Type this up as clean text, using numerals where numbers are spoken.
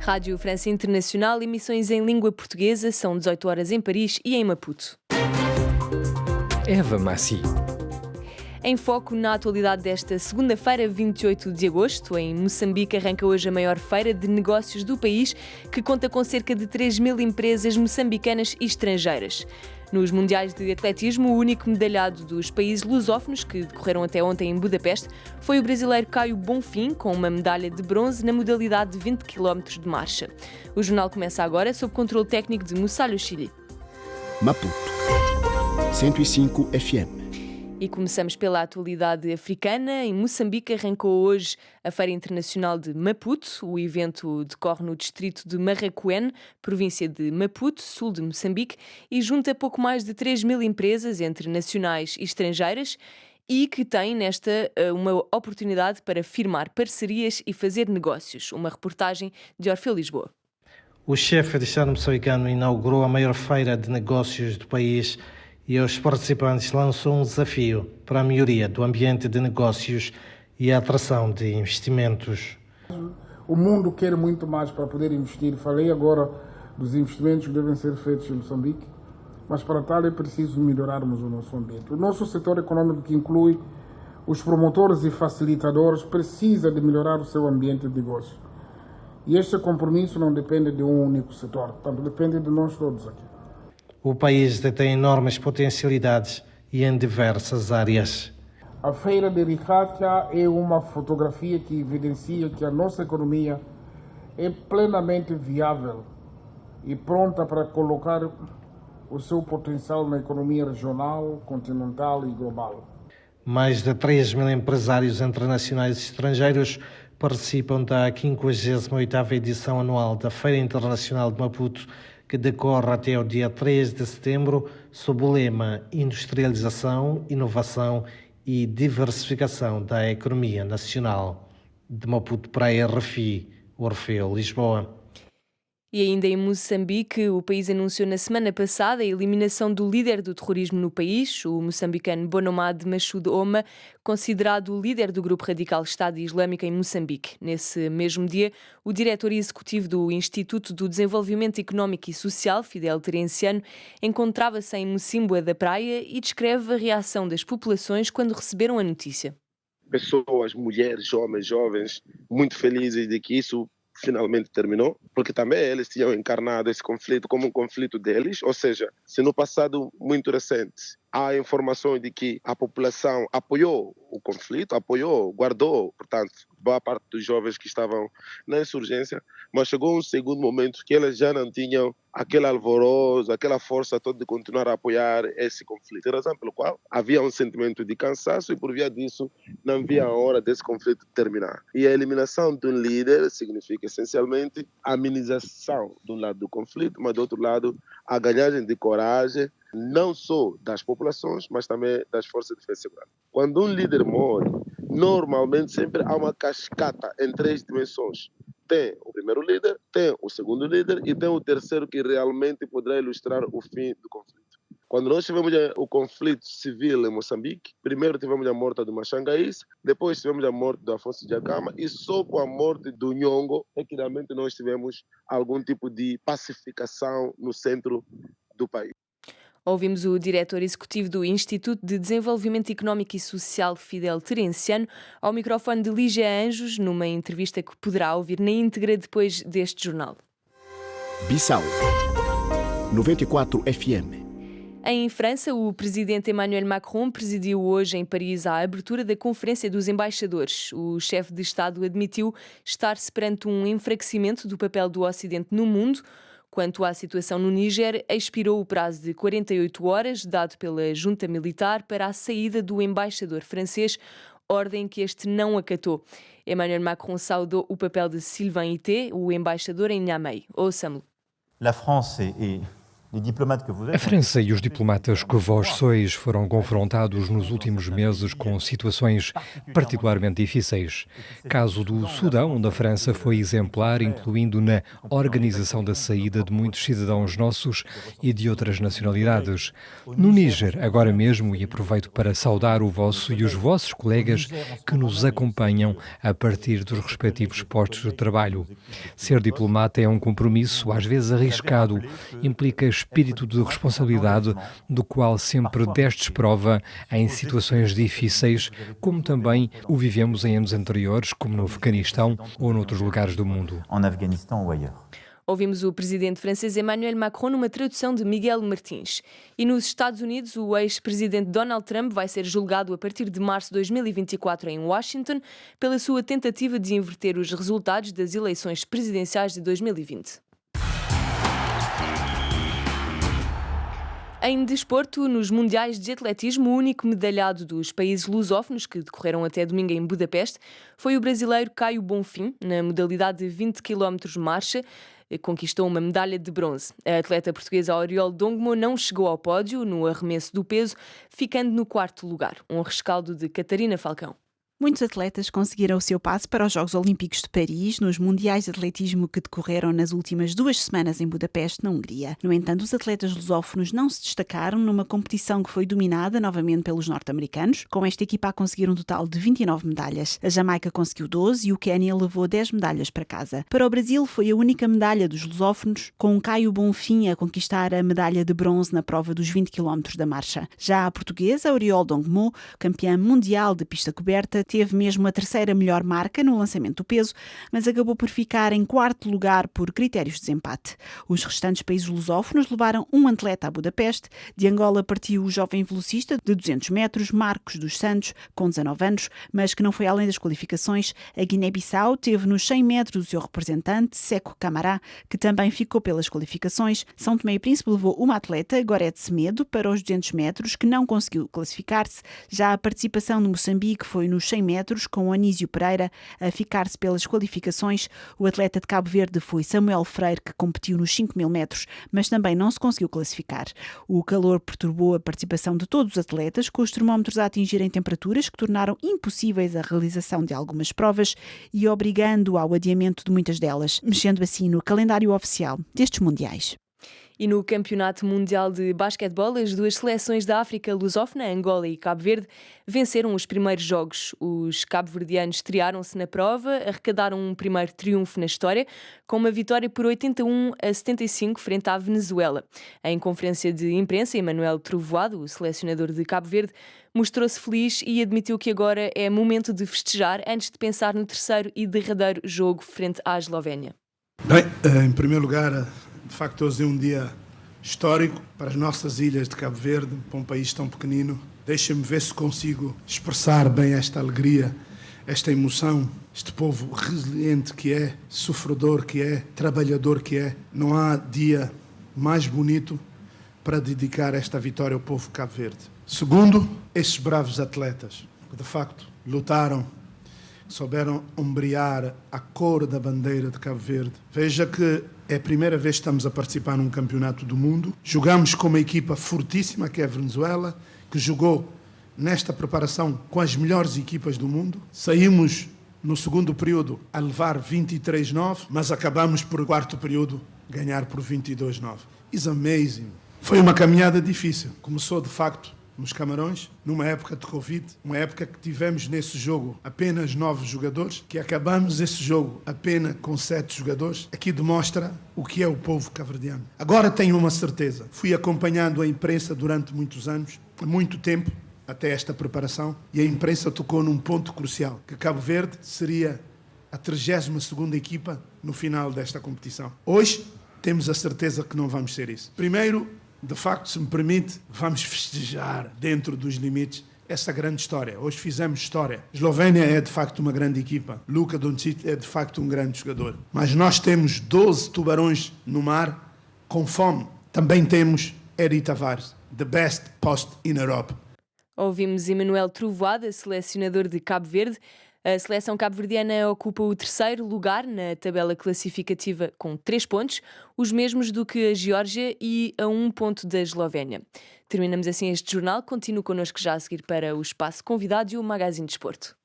Rádio França Internacional, emissões em língua portuguesa, são 18 horas em Paris e em Maputo. Eva Massi. Em foco na atualidade desta segunda-feira, 28 de agosto, em Moçambique arranca hoje a maior feira de negócios do país, que conta com cerca de 3.000 empresas moçambicanas e estrangeiras. Nos Mundiais de Atletismo, o único medalhado dos países lusófonos, que decorreram até ontem em Budapeste, foi o brasileiro Caio Bonfim, com uma medalha de bronze na modalidade de 20 km de marcha. O jornal começa agora sob controle técnico de Mussalho Chile. Maputo 105 FM. E começamos pela atualidade africana. Em Moçambique arrancou hoje a Feira Internacional de Maputo. O evento decorre no distrito de Marraquém, província de Maputo, sul de Moçambique, e junta pouco mais de 3.000 empresas, entre nacionais e estrangeiras, e que têm nesta uma oportunidade para firmar parcerias e fazer negócios. Uma reportagem de Orfeu Lisboa. O chefe de Estado moçambicano inaugurou a maior feira de negócios do país e aos participantes lançou um desafio para a melhoria do ambiente de negócios e a atração de investimentos. O mundo quer muito mais para poder investir. Falei agora dos investimentos que devem ser feitos em Moçambique, mas para tal é preciso melhorarmos o nosso ambiente. O nosso setor econômico, que inclui os promotores e facilitadores, precisa de melhorar o seu ambiente de negócio. E este compromisso não depende de um único setor, portanto depende de nós todos aqui. O país detém enormes potencialidades e em diversas áreas. A Feira de Ricacha é uma fotografia que evidencia que a nossa economia é plenamente viável e pronta para colocar o seu potencial na economia regional, continental e global. Mais de 3.000 empresários internacionais e estrangeiros participam da 58ª edição anual da Feira Internacional de Maputo, que decorre até o dia 3 de setembro, sob o lema Industrialização, Inovação e Diversificação da Economia Nacional. De Maputo para a RFI, Orfeu Lisboa. E ainda em Moçambique, o país anunciou na semana passada a eliminação do líder do terrorismo no país, o moçambicano Bonomad Mashoud Oma, considerado o líder do grupo radical Estado Islâmico em Moçambique. Nesse mesmo dia, o diretor executivo do Instituto do Desenvolvimento Económico e Social, Fidel Terenciano, encontrava-se em Mocímboa da Praia e descreve a reação das populações quando receberam a notícia. Pessoas, mulheres, homens, jovens, muito felizes de que isso finalmente terminou, porque também eles tinham encarnado esse conflito como um conflito deles, ou seja, se no passado muito recente há informações de que a população apoiou o conflito, apoiou, guardou, portanto, boa parte dos jovens que estavam na insurgência, mas chegou um segundo momento que eles já não tinham aquele alvoroço, aquela força toda de continuar a apoiar esse conflito. Razão pelo qual havia um sentimento de cansaço e por via disso não havia a hora desse conflito terminar. E a eliminação de um líder significa essencialmente a amenização de um lado do conflito, mas do outro lado a ganhagem de coragem, não só das populações, mas também das forças de defesa e segurança. Quando um líder morre, normalmente sempre há uma cascata em 3 dimensões. Tem o primeiro líder, tem o segundo líder e tem o terceiro que realmente poderá ilustrar o fim do conflito. Quando nós tivemos o conflito civil em Moçambique, primeiro tivemos a morte do Machangaís, depois tivemos a morte do Afonso Dhlakama e só com a morte do Nhongo é que realmente nós tivemos algum tipo de pacificação no centro do país. Ouvimos o diretor executivo do Instituto de Desenvolvimento Económico e Social, Fidel Terenciano, ao microfone de Lígia Anjos, numa entrevista que poderá ouvir na íntegra depois deste jornal. Bissau 94 FM. Em França, o presidente Emmanuel Macron presidiu hoje em Paris a abertura da Conferência dos Embaixadores. O chefe de Estado admitiu estar-se perante um enfraquecimento do papel do Ocidente no mundo. Quanto à situação no Níger, expirou o prazo de 48 horas dado pela junta militar para a saída do embaixador francês, ordem que este não acatou. Emmanuel Macron saudou o papel de Sylvain Ité, o embaixador em Niamey. Ouçamo-lo. La France est A França e os diplomatas que vós sois foram confrontados nos últimos meses com situações particularmente difíceis. Caso do Sudão, onde a França foi exemplar, incluindo na organização da saída de muitos cidadãos nossos e de outras nacionalidades. No Níger, agora mesmo, e aproveito para saudar o vosso e os vossos colegas que nos acompanham a partir dos respectivos postos de trabalho. Ser diplomata é um compromisso, às vezes arriscado, implica espírito de responsabilidade, do qual sempre destes prova em situações difíceis, como também o vivemos em anos anteriores, como no Afeganistão ou noutros lugares do mundo. Ouvimos o presidente francês Emmanuel Macron numa tradução de Miguel Martins. E nos Estados Unidos, o ex-presidente Donald Trump vai ser julgado a partir de março de 2024 em Washington pela sua tentativa de inverter os resultados das eleições presidenciais de 2020. Em desporto, nos Mundiais de Atletismo, o único medalhado dos países lusófonos que decorreram até domingo em Budapeste foi o brasileiro Caio Bonfim, na modalidade de 20 km marcha, conquistou uma medalha de bronze. A atleta portuguesa Oriol Dongmo não chegou ao pódio no arremesso do peso, ficando no quarto lugar, um rescaldo de Catarina Falcão. Muitos atletas conseguiram o seu passe para os Jogos Olímpicos de Paris nos Mundiais de Atletismo que decorreram nas últimas 2 semanas em Budapeste, na Hungria. No entanto, os atletas lusófonos não se destacaram numa competição que foi dominada novamente pelos norte-americanos, com esta equipa a conseguir um total de 29 medalhas. A Jamaica conseguiu 12 e o Quénia levou 10 medalhas para casa. Para o Brasil, foi a única medalha dos lusófonos, com Caio Bonfim a conquistar a medalha de bronze na prova dos 20 km da marcha. Já a portuguesa, Oriol Dongmo, campeã mundial de pista coberta, teve mesmo a terceira melhor marca no lançamento do peso, mas acabou por ficar em quarto lugar por critérios de desempate. Os restantes países lusófonos levaram um atleta a Budapeste. De Angola partiu o jovem velocista de 200 metros, Marcos dos Santos, com 19 anos, mas que não foi além das qualificações. A Guiné-Bissau teve nos 100 metros o seu representante, Seco Camará, que também ficou pelas qualificações. São Tomé e Príncipe levou uma atleta, Gorete Semedo, para os 200 metros, que não conseguiu classificar-se. Já a participação de Moçambique foi nos 100 metros, com Anísio Pereira a ficar-se pelas qualificações. O atleta de Cabo Verde foi Samuel Freire, que competiu nos 5.000 metros, mas também não se conseguiu classificar. O calor perturbou a participação de todos os atletas, com os termómetros a atingirem temperaturas que tornaram impossíveis a realização de algumas provas e obrigando ao adiamento de muitas delas, mexendo assim no calendário oficial destes mundiais. E no Campeonato Mundial de Basquetebol, as duas seleções da África lusófona, Angola e Cabo Verde, venceram os primeiros jogos. Os cabo-verdianos estrearam-se na prova, arrecadaram um primeiro triunfo na história, com uma vitória por 81-75 frente à Venezuela. Em conferência de imprensa, Emmanuel Trovoado, o selecionador de Cabo Verde, mostrou-se feliz e admitiu que agora é momento de festejar antes de pensar no terceiro e derradeiro jogo frente à Eslovénia. Bem, em primeiro lugar, de facto, hoje é um dia histórico para as nossas ilhas de Cabo Verde, para um país tão pequenino. Deixa-me ver se consigo expressar bem esta alegria, esta emoção, este povo resiliente que é, sofredor que é, trabalhador que é. Não há dia mais bonito para dedicar esta vitória ao povo de Cabo Verde. Segundo, estes bravos atletas que, de facto, lutaram, souberam ombrear a cor da bandeira de Cabo Verde. Veja que é a primeira vez que estamos a participar num campeonato do mundo. Jogamos com uma equipa fortíssima, que é a Venezuela, que jogou nesta preparação com as melhores equipas do mundo. Saímos no segundo período a levar 23-9, mas acabamos por quarto período ganhar por 22-9. It's amazing. Foi uma caminhada difícil. Começou, de facto, nos Camarões, numa época de Covid, uma época que tivemos nesse jogo apenas 9 jogadores, que acabamos esse jogo apenas com 7 jogadores. Aqui demonstra o que é o povo cabo-verdiano. Agora tenho uma certeza. Fui acompanhando a imprensa durante muitos anos, há muito tempo, até esta preparação, e a imprensa tocou num ponto crucial, que Cabo Verde seria a 32ª equipa no final desta competição. Hoje, temos a certeza que não vamos ser isso. Primeiro, de facto, se me permite, vamos festejar dentro dos limites essa grande história. Hoje fizemos história. A Eslovénia é de facto uma grande equipa. Luka Doncic é de facto um grande jogador. Mas nós temos 12 tubarões no mar com fome. Também temos Eri Tavares, the best post in Europe. Ouvimos Emmanuel Trovoada, selecionador de Cabo Verde. A seleção cabo-verdiana ocupa o terceiro lugar na tabela classificativa com 3 pontos, os mesmos do que a Geórgia e a 1 ponto da Eslovénia. Terminamos assim este jornal. Continue connosco já a seguir para o Espaço Convidado e o Magazine de Desporto.